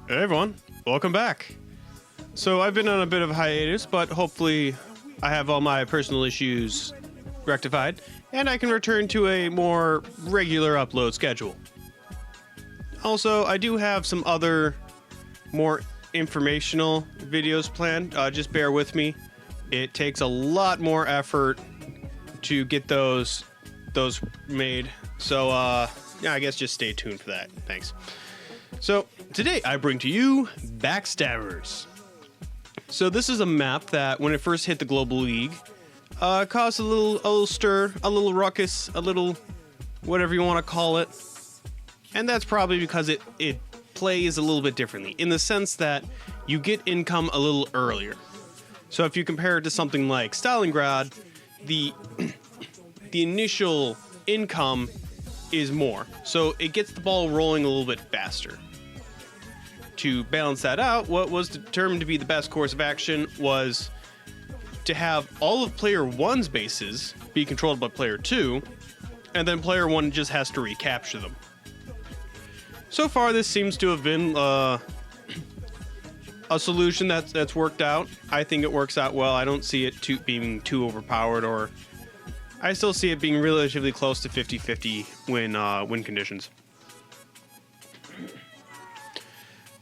Hey everyone, welcome back. So I've been on a bit of a hiatus, but hopefully I have all my personal issues rectified, and I can return to a more regular upload schedule. Also, I do have some other more informational videos planned. Just bear with me. It takes a lot more effort to get those made. So yeah, I guess just stay tuned for that. Thanks. So today I bring to you Backstabbers. So this is a map that when it first hit the Global League, caused a little stir, a little ruckus, a little whatever you want to call it. And that's probably because it plays a little bit differently in the sense that you get income a little earlier. So if you compare it to something like Stalingrad, the initial income is more. So it gets the ball rolling a little bit faster. To balance that out, what was determined to be the best course of action was to have all of player 1's bases be controlled by player 2, and then player 1 just has to recapture them. So far, this seems to have been a solution that's worked out. I think it works out well. I don't see it being too overpowered, or I still see it being relatively close to 50-50 win conditions.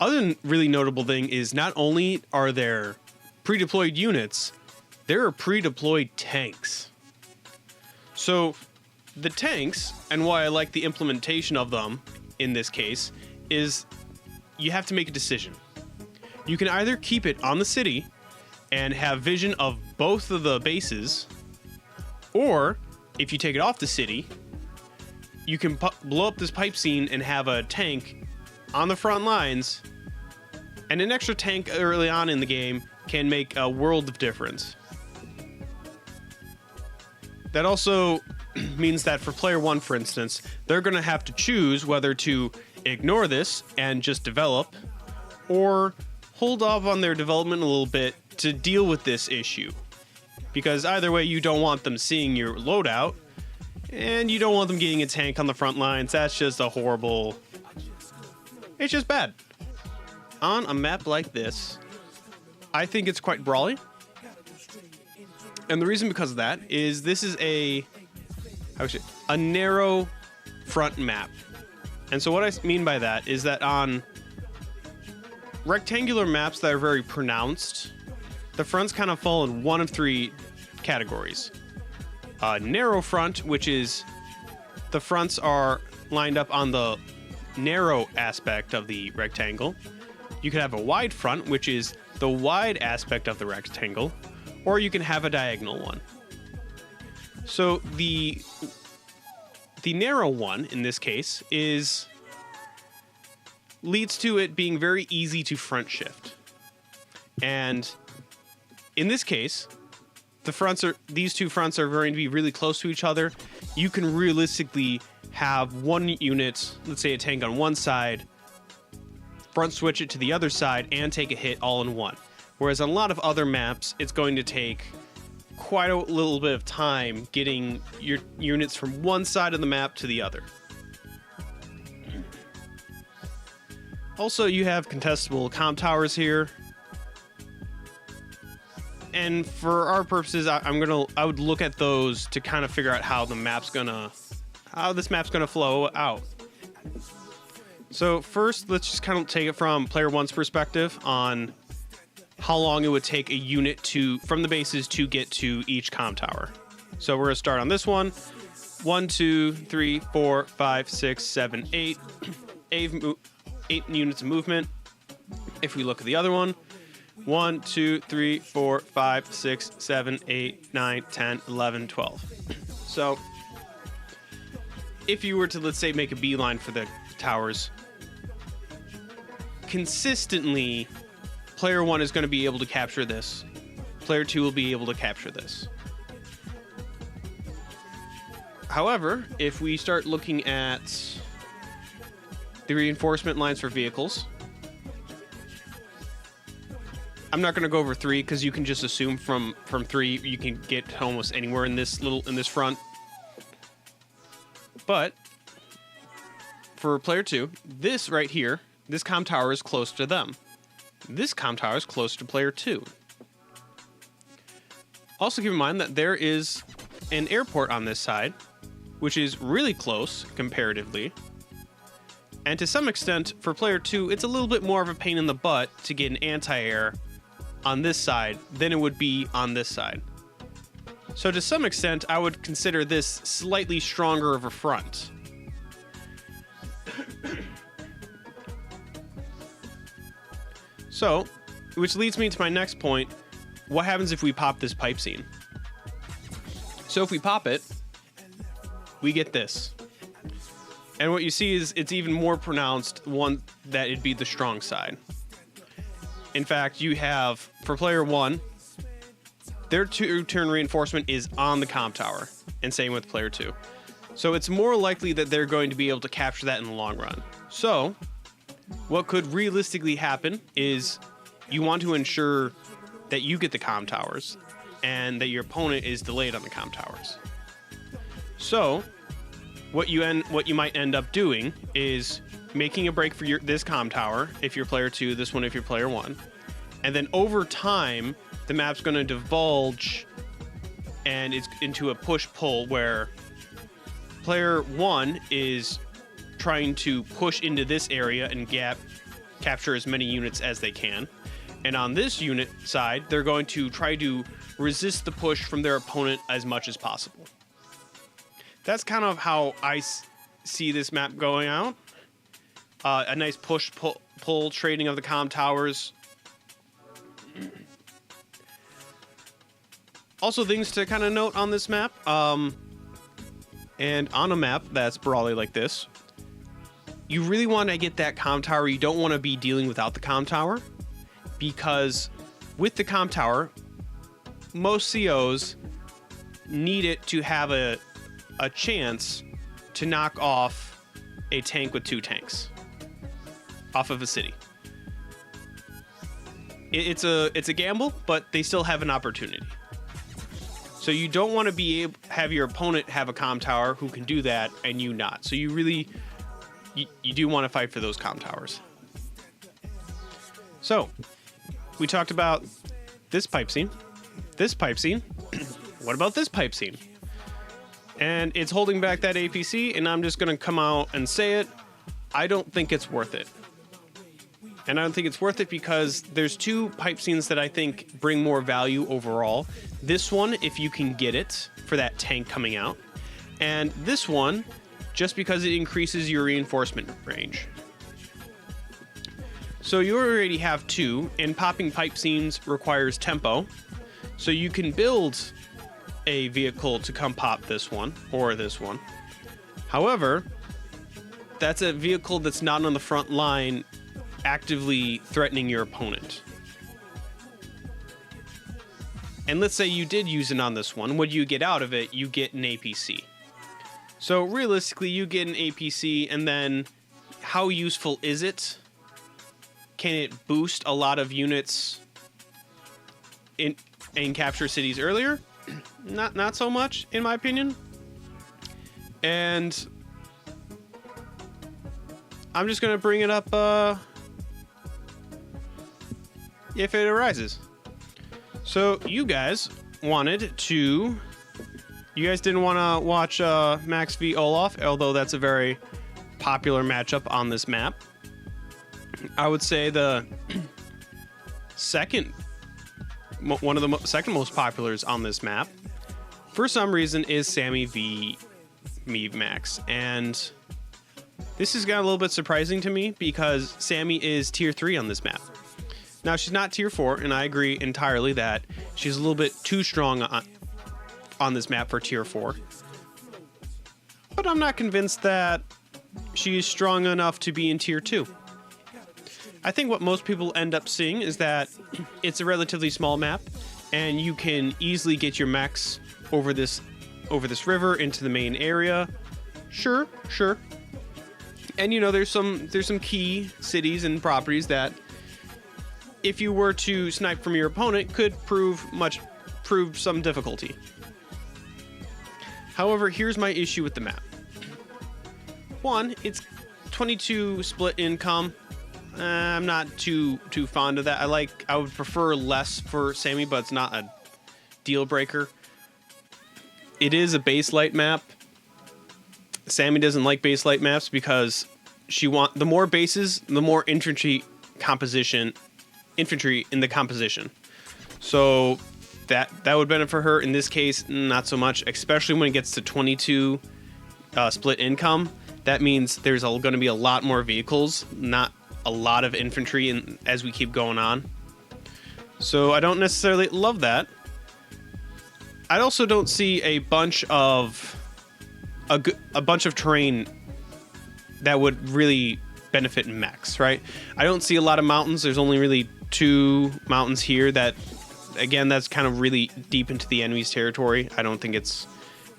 Other really notable thing is not only are there pre-deployed units, there are pre-deployed tanks. So the tanks, and why I like the implementation of them in this case, is you have to make a decision. You can either keep it on the city and have vision of both of the bases, or if you take it off the city, you can blow up this pipe scene and have a tank on the front lines, and an extra tank early on in the game can make a world of difference. That also means that for player 1, for instance, they're going to have to choose whether to ignore this and just develop, or hold off on their development a little bit to deal with this issue. Because either way, you don't want them seeing your loadout, and you don't want them getting a tank on the front lines. That's just a horrible... It's just bad. On a map like this, I think it's quite brawly. And the reason because of that is this is a narrow front map. And so what I mean by that is that on rectangular maps that are very pronounced, the fronts kind of fall in one of 3 categories. Narrow front, which is the fronts are lined up on the narrow aspect of the rectangle. You could have a wide front, which is the wide aspect of the rectangle, or you can have a diagonal one. So the narrow one in this case leads to it being very easy to front shift. And in this case, these two fronts are going to be really close to each other. You can realistically have one unit, let's say a tank on one side, front switch it to the other side, and take a hit all in one. Whereas on a lot of other maps, it's going to take quite a little bit of time getting your units from one side of the map to the other. Also, you have contestable comm towers here. And for our purposes, I would look at those to kind of figure out how this map's gonna flow out. So first, let's just kind of take it from player 1's perspective on how long it would take a unit from the bases to get to each comm tower. So we're gonna start on this one. 1, 2, 3, 4, 5, 6, 7, 8. 8 units of movement. If we look at the other one, 1, 2, 3, 4, 5, 6, 7, 8, 9, 10, 11, 12. So if you were to, let's say, make a beeline for the towers, consistently, player 1 is going to be able to capture this. Player 2 will be able to capture this. However, if we start looking at the reinforcement lines for vehicles, I'm not going to go over 3 because you can just assume from 3 you can get almost anywhere in this front. But for player 2, this right here, this comm tower is close to them. This comm tower is close to player 2. Also keep in mind that there is an airport on this side, which is really close comparatively. And to some extent, for player 2, it's a little bit more of a pain in the butt to get an anti-air on this side than it would be on this side. So to some extent, I would consider this slightly stronger of a front. So, which leads me to my next point. What happens if we pop this pipe scene? So if we pop it, we get this. And what you see is it's even more pronounced one that it'd be the strong side. In fact, you have, for player 1, their 2-turn reinforcement is on the comm tower, and same with player 2. So it's more likely that they're going to be able to capture that in the long run. So what could realistically happen is you want to ensure that you get the comm towers and that your opponent is delayed on the comm towers. So what you might end up doing is making a break for this comm tower if you're player 2, this one if you're player 1. And then over time, the map's going to divulge and it's into a push-pull where player 1 is trying to push into this area and capture as many units as they can. And on this unit side, they're going to try to resist the push from their opponent as much as possible. That's kind of how I see this map going out. A nice push-pull trading of the comm towers. Also, things to kind of note on this map. And on a map that's brawly like this, you really want to get that comm tower. You don't want to be dealing without the comm tower, because with the comm tower, most COs need it to have a chance to knock off a tank with 2 tanks off of a city. It's a gamble, but they still have an opportunity. So you don't want to have your opponent have a comm tower who can do that and you not. So you really you do want to fight for those comm towers. So we talked about this pipe scene. This pipe scene. What about this pipe scene? And it's holding back that APC, and I'm just going to come out and say it. I don't think it's worth it. And I don't think it's worth it because there's 2 pipe scenes that I think bring more value overall. This one, if you can get it for that tank coming out. And this one, just because it increases your reinforcement range. So you already have 2, and popping pipe scenes requires tempo. So you can build a vehicle to come pop this one or this one. However, that's a vehicle that's not on the front line actively threatening your opponent. And let's say you did use it on this one. What do you get out of it? You get an APC. So realistically, you get an APC, and then how useful is it? Can it boost a lot of units and capture cities earlier? Not so much, in my opinion. And I'm just going to bring it up if it arises. So you guys didn't want to watch Max v Olaf, although that's a very popular matchup on this map. I would say the one of the second most populars on this map, for some reason, is Sammy v Max. And this has got a little bit surprising to me because Sammy is tier 3 on this map. Now, she's not tier 4, and I agree entirely that she's a little bit too strong on this map for tier 4. But I'm not convinced that she's strong enough to be in tier 2. I think what most people end up seeing is that it's a relatively small map, and you can easily get your mechs over this river into the main area. Sure. And there's some key cities and properties that, if you were to snipe from your opponent, could prove some difficulty. However, here's my issue with the map. One, it's 22 split income. I'm not too fond of that. I would prefer less for Sammy, but it's not a deal breaker. It is a base light map. Sammy doesn't like base light maps because the more bases, the more infantry in the composition. So that would benefit her. In this case, not so much, especially when it gets to 22 split income. That means there's going to be a lot more vehicles, not a lot of infantry as we keep going on. So I don't necessarily love that. I also don't see a bunch of terrain that would really benefit mechs, right? I don't see a lot of mountains. There's only really 2 mountains here that, again, that's kind of really deep into the enemy's territory. I don't think it's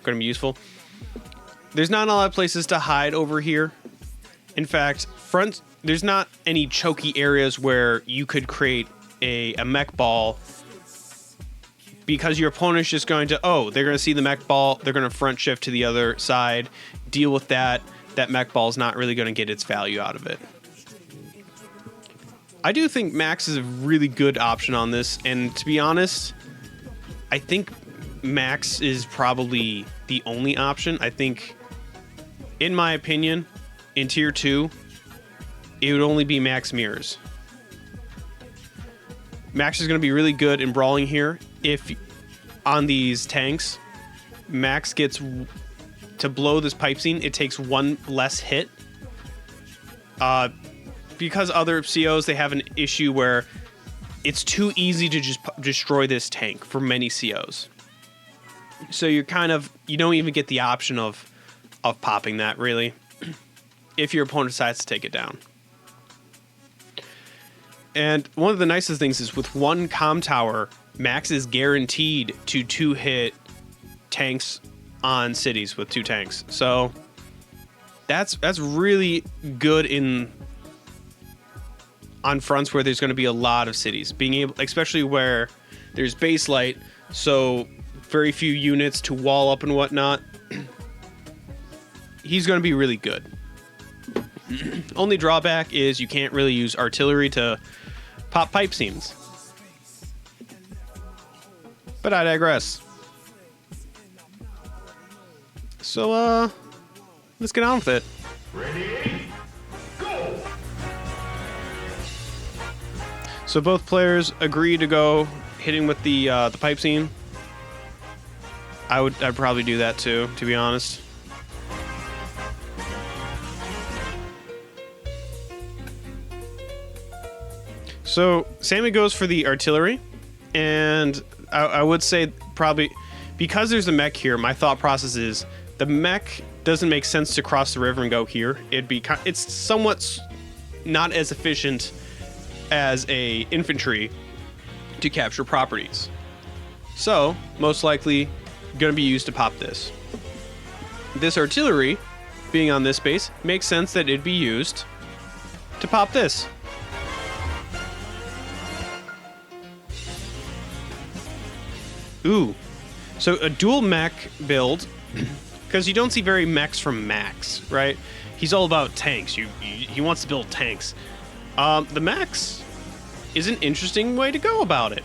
going to be useful. There's not a lot of places to hide over here. In fact, there's not any choky areas where you could create a mech ball, because your opponent's just going to, they're going to see the mech ball, they're going to front shift to the other side, deal with that. That mech ball's not really going to get its value out of it. I do think Max is a really good option on this, and to be honest, I think Max is probably the only option. I think, in my opinion, in Tier 2, it would only be Max Mirrors. Max is going to be really good in brawling here. If on these tanks, Max gets to blow this pipe scene, it takes 1 less hit. Because other COs, they have an issue where it's too easy to just destroy this tank for many COs. So you don't even get the option of popping that, really, if your opponent decides to take it down. And one of the nicest things is with 1 comm tower, Max is guaranteed to 2-hit tanks on cities with 2 tanks. So that's really good on fronts where there's going to be a lot of cities. Being able, especially where there's base light, so very few units to wall up and whatnot. He's going to be really good. Only drawback is you can't really use artillery to pop pipe seams. But I digress. So, let's get on with it. Ready, go! So both players agree to go hitting with the pipe seam. I'd probably do that too, to be honest. So Sammy goes for the artillery, and I would say probably because there's a mech here, my thought process is the mech doesn't make sense to cross the river and go here. It's somewhat not as efficient as a infantry to capture properties. So most likely going to be used to pop this. This artillery being on this base makes sense that it'd be used to pop this. Ooh, so a dual mech build, because you don't see very mechs from Max, right? He's all about tanks. He wants to build tanks. The Max is an interesting way to go about it.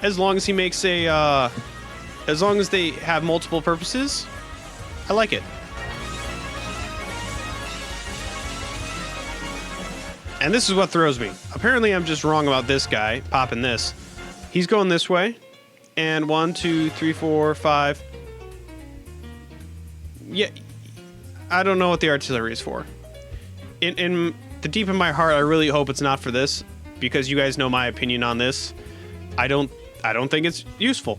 As long as he makes as long as they have multiple purposes, I like it. And this is what throws me. Apparently I'm just wrong about this guy popping this. He's going this way. And 1, 2, 3, 4, 5. Yeah, I don't know what the artillery is for. In the deep of my heart, I really hope it's not for this, because you guys know my opinion on this. I don't think it's useful,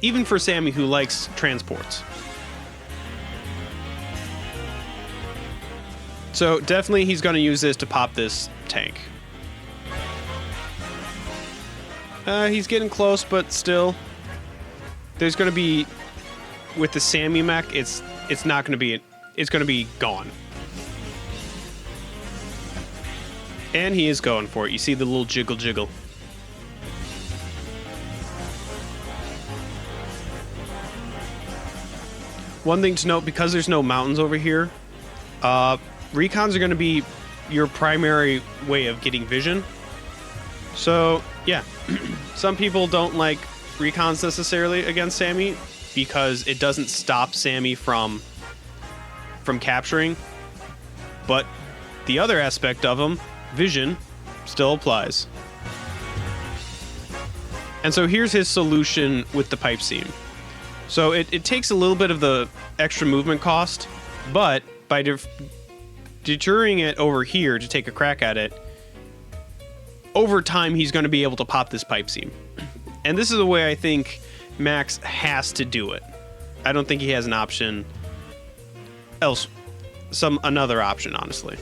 even for Sammy, who likes transports. So definitely he's going to use this to pop this tank. He's getting close, but still, there's going to be, with the Sammy mech, it's not going to be, it's going to be gone. And he is going for it. You see the little jiggle. One thing to note, because there's no mountains over here, recons are going to be your primary way of getting vision. So, yeah. Some people don't like recons necessarily against Sammy because it doesn't stop Sammy from capturing. But the other aspect of him, vision, still applies. And so here's his solution with the pipe seam. So it takes a little bit of the extra movement cost, but by deterring it over here to take a crack at it, over time he's going to be able to pop this pipe seam. And this is the way I think Max has to do it. I don't think he has an option another option, honestly.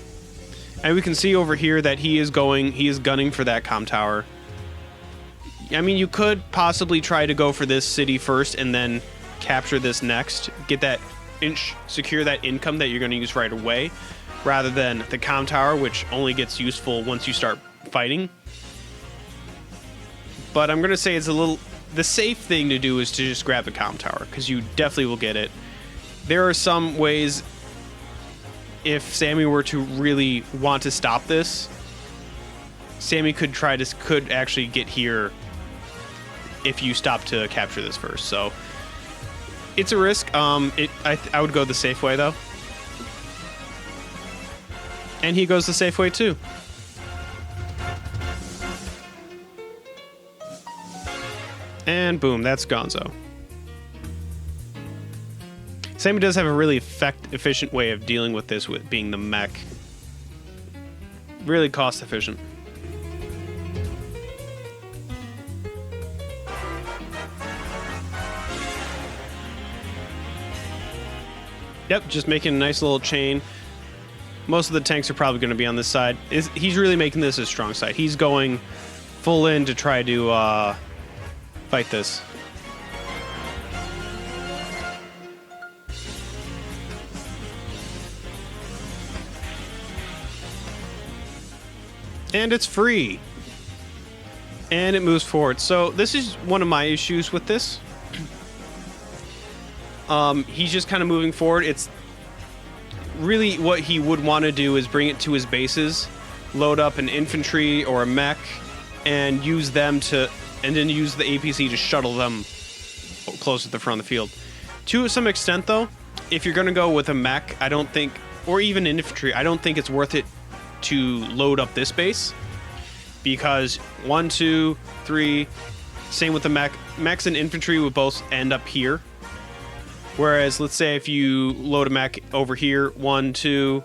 And we can see over here that he is gunning for that comm tower. I mean, you could possibly try to go for this city first and then capture this next, get that secure that income that you're going to use right away, rather than the comm tower, which only gets useful once you start fighting. But I'm going to say the safe thing to do is to just grab the comm tower, because you definitely will get it. There are some ways, if Sammy were to really want to stop this, Sammy could actually get here if you stop to capture this first. So it's a risk. I would go the safe way though, and he goes the safe way too. And boom, that's Gonzo. Sammy does have a really efficient way of dealing with this, with being the mech. Really cost efficient. Yep, just making a nice little chain. Most of the tanks are probably going to be on this side. He's really making this his strong side. He's going full in to try to fight this. And it's free. And it moves forward. So this is one of my issues with this. He's just kind of moving forward. It's really what he would want to do is bring it to his bases, load up an infantry or a mech, and use them and then use the APC to shuttle them close to the front of the field. To some extent, though, if you're going to go with a mech, I don't think, or even infantry, I don't think it's worth it to load up this base, because 1, 2, 3, same with the mech. Mechs and infantry would both end up here. Whereas, let's say if you load a mech over here, 1, 2,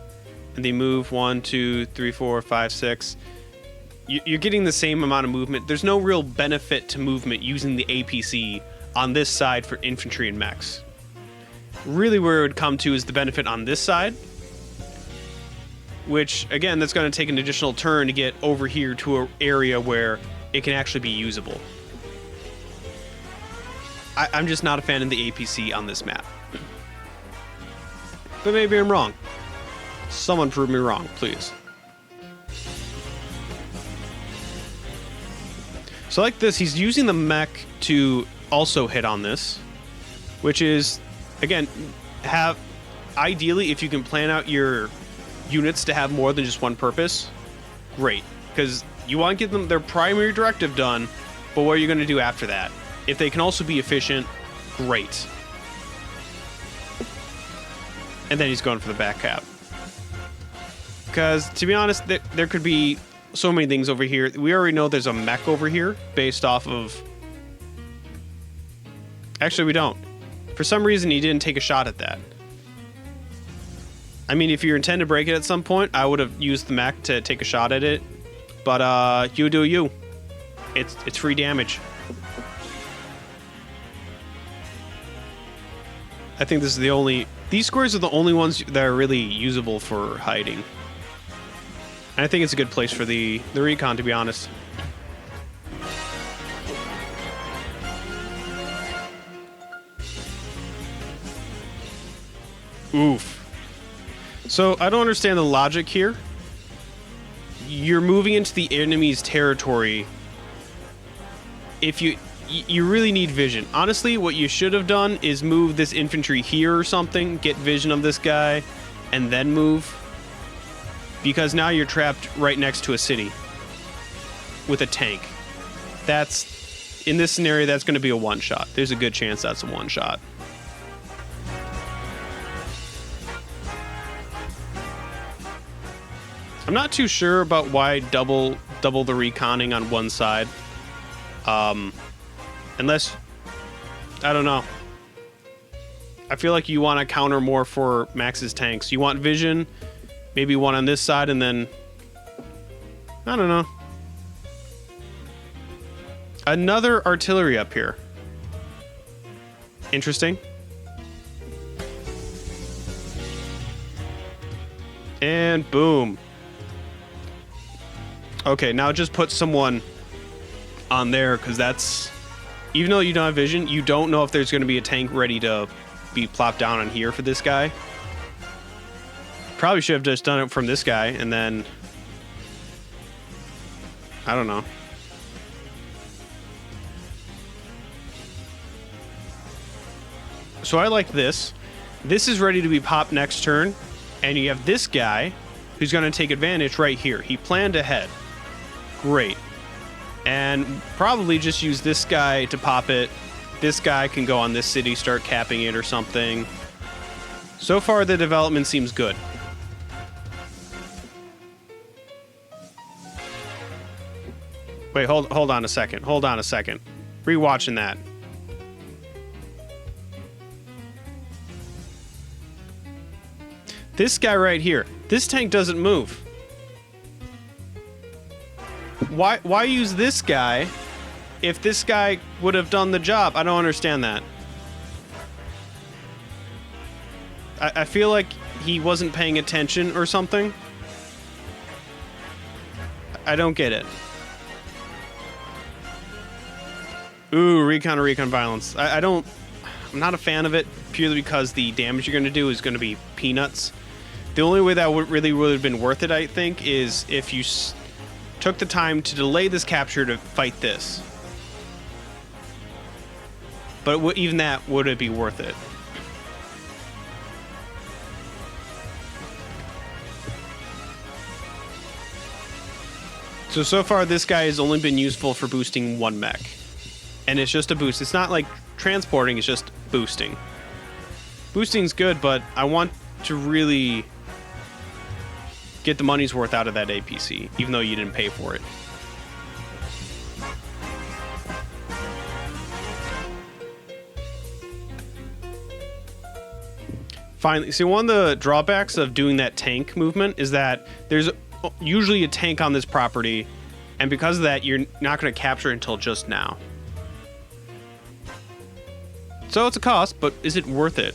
and they move 1, 2, 3, 4, 5, 6. You're getting the same amount of movement. There's no real benefit to movement using the APC on this side for infantry and mechs. Really where it would come to is the benefit on this side, which, again, that's going to take an additional turn to get over here to an area where it can actually be usable. I'm just not a fan of the APC on this map. But maybe I'm wrong. Someone prove me wrong, please. So like this, he's using the mech to also hit on this, which is, again, ideally, if you can plan out your units to have more than just one purpose, great. Because you want to get them their primary directive done, but what are you going to do after that? If they can also be efficient, great. And then he's going for the back cap. Because, to be honest, there could be so many things over here. We already know there's a mech over here based off of... Actually, we don't. For some reason, he didn't take a shot at that. I mean, if you intend to break it at some point, I would have used the mech to take a shot at it. But, you do you. It's free damage. I think this is the only... These squares are the only ones that are really usable for hiding. And I think it's a good place for the recon, to be honest. Oof. So, I don't understand the logic here. You're moving into the enemy's territory. If you really need vision. Honestly, what you should have done is move this infantry here or something, get vision of this guy, and then move. because now you're trapped right next to a city with a tank. That's, in this scenario, that's going to be a one-shot. There's a good chance that's a one-shot. I'm not too sure about why double the reconning on one side. Unless, I don't know. I feel like you want to counter more for Max's tanks. You want vision, maybe one on this side, and then, I don't know. Another artillery up here. Interesting. And boom. Okay, now just put someone on there, because that's... Even though you don't have vision, you don't know if there's going to be a tank ready to be plopped down on here for this guy. Probably should have just done it from this guy, and then... I don't know. So I like this. This is ready to be popped next turn, and you have this guy who's going to take advantage right here. He planned ahead. Great. And probably just use this guy to pop it. This guy can go on this city, start capping it or something. So far, the development seems good. Wait, hold on a second. Hold on a second. Rewatching that. This guy right here. This tank doesn't move. Why use this guy if this guy would have done the job? I don't understand that. I feel like he wasn't paying attention or something. I don't get it. Ooh, recon violence. I'm not a fan of it purely because the damage you're going to do is going to be peanuts. The only way that would have been worth it, I think, is if you took the time to delay this capture to fight this. But even that, would it be worth it? So far, this guy has only been useful for boosting one mech. And it's just a boost. It's not like transporting, it's just boosting. Boosting's good, but I want to really get the money's worth out of that APC, even though you didn't pay for it. Finally, see, one of the drawbacks of doing that tank movement is that there's usually a tank on this property, and because of that, you're not going to capture it until just now. So it's a cost, but is it worth it?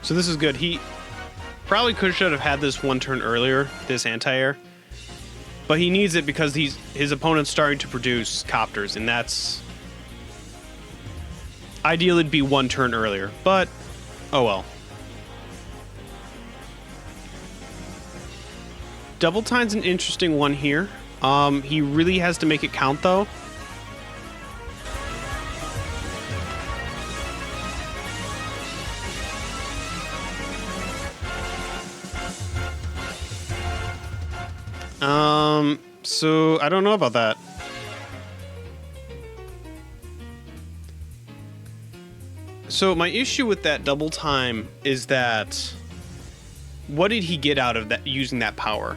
So this is good. He probably should have had this one turn earlier, this anti-air. But he needs it because his opponent's starting to produce copters, and that's... Ideally, it'd be one turn earlier, but oh well. Double Time's an interesting one here. He really has to make it count, though. So I don't know about that. So my issue with that double time is that what did he get out of that using that power?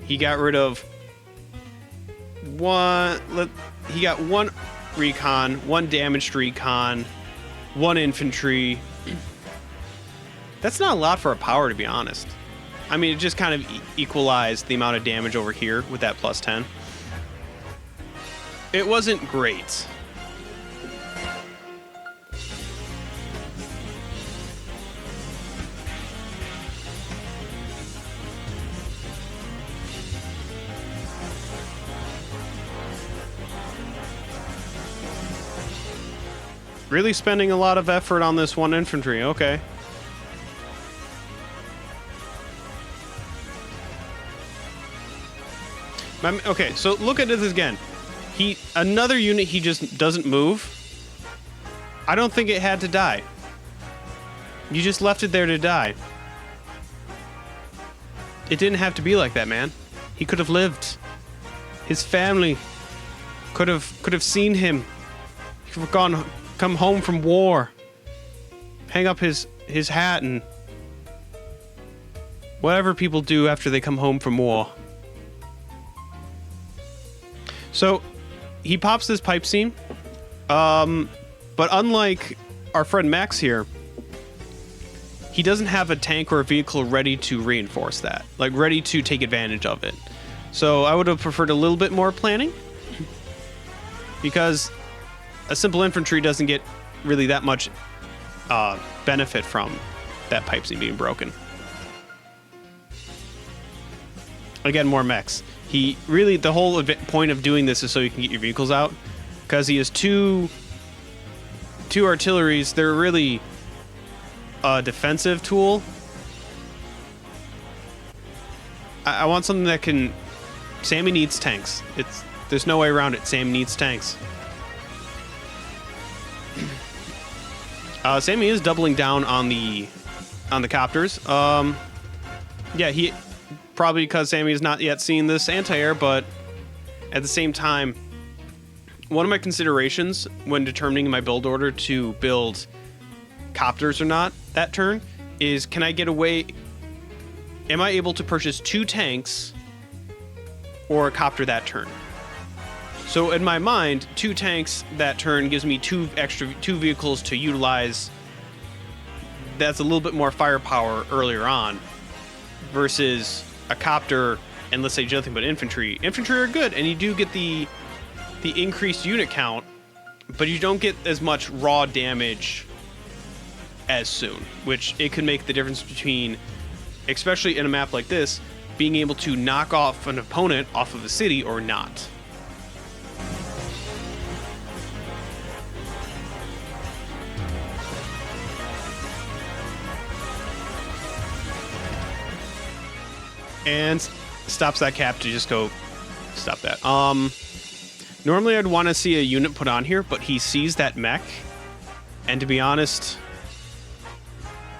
He got rid of he got one recon, one damaged recon, one infantry. That's not a lot for a power, to be honest. I mean, it just kind of equalized the amount of damage over here with that plus 10. It wasn't great. Really spending a lot of effort on this one infantry, okay. Okay, so look at this again. Another unit he just doesn't move. I don't think it had to die. You just left it there to die. It didn't have to be like that, man. He could have lived. His family could have seen him. He could have come home from war. Hang up his hat and whatever people do after they come home from war. So he pops this pipe seam, but unlike our friend Max here, he doesn't have a tank or a vehicle ready to reinforce that, like ready to take advantage of it. So I would have preferred a little bit more planning, because a simple infantry doesn't get really that much benefit from that pipe seam being broken. Again, more mechs. The whole point of doing this is so you can get your vehicles out, because he has two artilleries. They're really a defensive tool. I want something that can... Sammy needs tanks. There's no way around it. Sam needs tanks. Sammy is doubling down on the copters. Yeah, he probably because Sammy has not yet seen this anti-air, but at the same time, one of my considerations when determining my build order to build copters or not that turn is, can I get away? Am I able to purchase 2 tanks or a copter that turn? So in my mind, 2 tanks that turn gives me 2 vehicles to utilize. That's a little bit more firepower earlier on versus a copter and let's say nothing but infantry. Infantry are good, and you do get the increased unit count, but you don't get as much raw damage as soon, which it could make the difference between, especially in a map like this, being able to knock off an opponent off of a city or not. And stops that cap to just go stop that. Normally I'd want to see a unit put on here, but he sees that mech, and to be honest,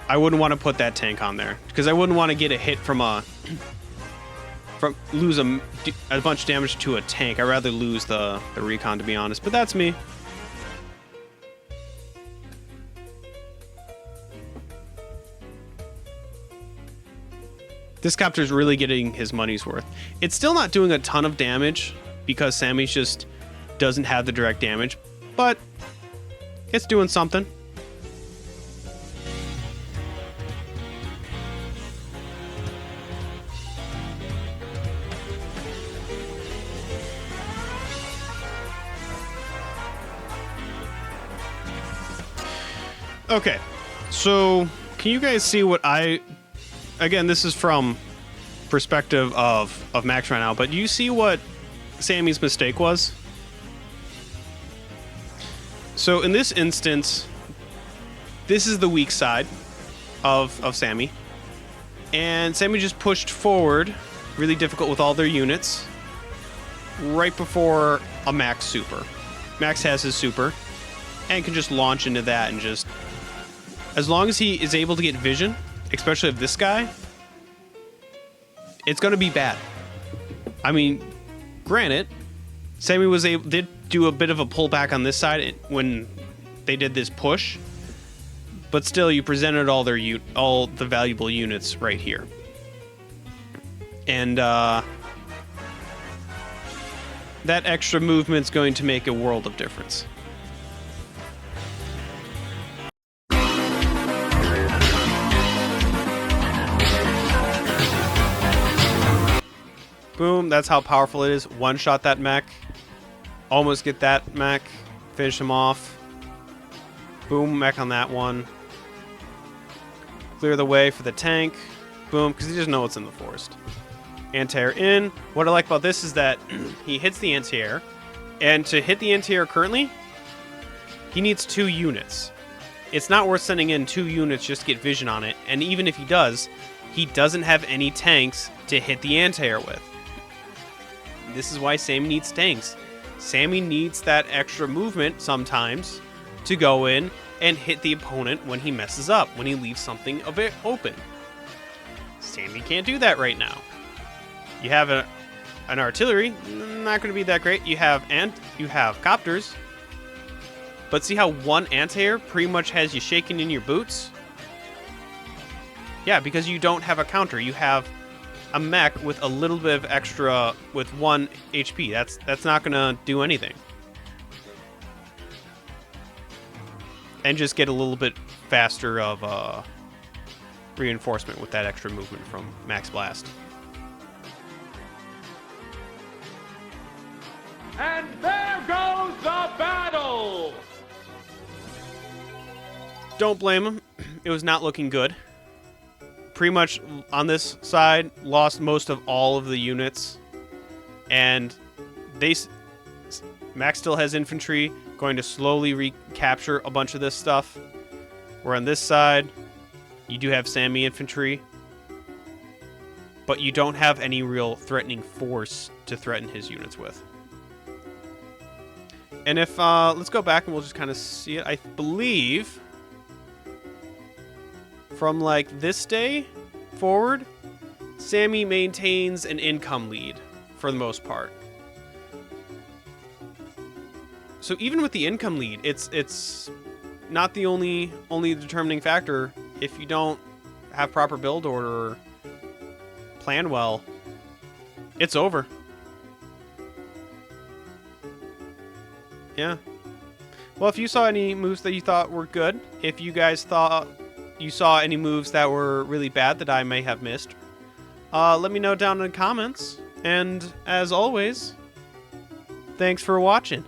I wouldn't want to put that tank on there because I wouldn't want to get a hit lose a bunch of damage to a tank. I'd rather lose the recon, to be honest, but that's me. This copter's really getting his money's worth. It's still not doing a ton of damage because Sammy just doesn't have the direct damage, but it's doing something. Okay, so can you guys see what again, this is from perspective of Max right now, but do you see what Sammy's mistake was? So in this instance, this is the weak side of Sammy, and Sammy just pushed forward, really difficult with all their units, right before a Max super. Max has his super, and can just launch into that and just... As long as he is able to get vision, especially of this guy, it's going to be bad. I mean, granted, Sammy did do a bit of a pullback on this side when they did this push, but still, you presented all the valuable units right here, and that extra movement's going to make a world of difference. Boom, that's how powerful it is. One-shot that mech. Almost get that mech. Finish him off. Boom, mech on that one. Clear the way for the tank. Boom, because he doesn't know what's in the forest. Anti-air in. What I like about this is that he hits the anti-air. And to hit the anti-air currently, he needs 2 units. It's not worth sending in 2 units just to get vision on it. And even if he doesn't have any tanks to hit the anti-air with. This is why Sammy needs tanks. Sammy needs that extra movement sometimes to go in and hit the opponent when he messes up, when he leaves something of it open. Sammy can't do that right now. You have an artillery, not going to be that great. You have copters. But see how one anti-air pretty much has you shaking in your boots? Yeah, because you don't have a counter. You have a mech with a little bit of extra with 1 HP. That's not going to do anything. And just get a little bit faster of reinforcement with that extra movement from Max Blast. And there goes the battle! Don't blame him. It was not looking good. Pretty much on this side, lost most of all of the units. And Max still has infantry, going to slowly recapture a bunch of this stuff. Where on this side, you do have Sammy infantry. But you don't have any real threatening force to threaten his units with. And if, let's go back and we'll just kind of see it. I believe from like this day forward, Sammy maintains an income lead for the most part. So even with the income lead, it's not the only determining factor. If you don't have proper build order or plan well, it's over. Yeah. Well, if you saw any moves that you thought were good, if you guys thought you saw any moves that were really bad that I may have missed, let me know down in the comments. And as always, thanks for watching.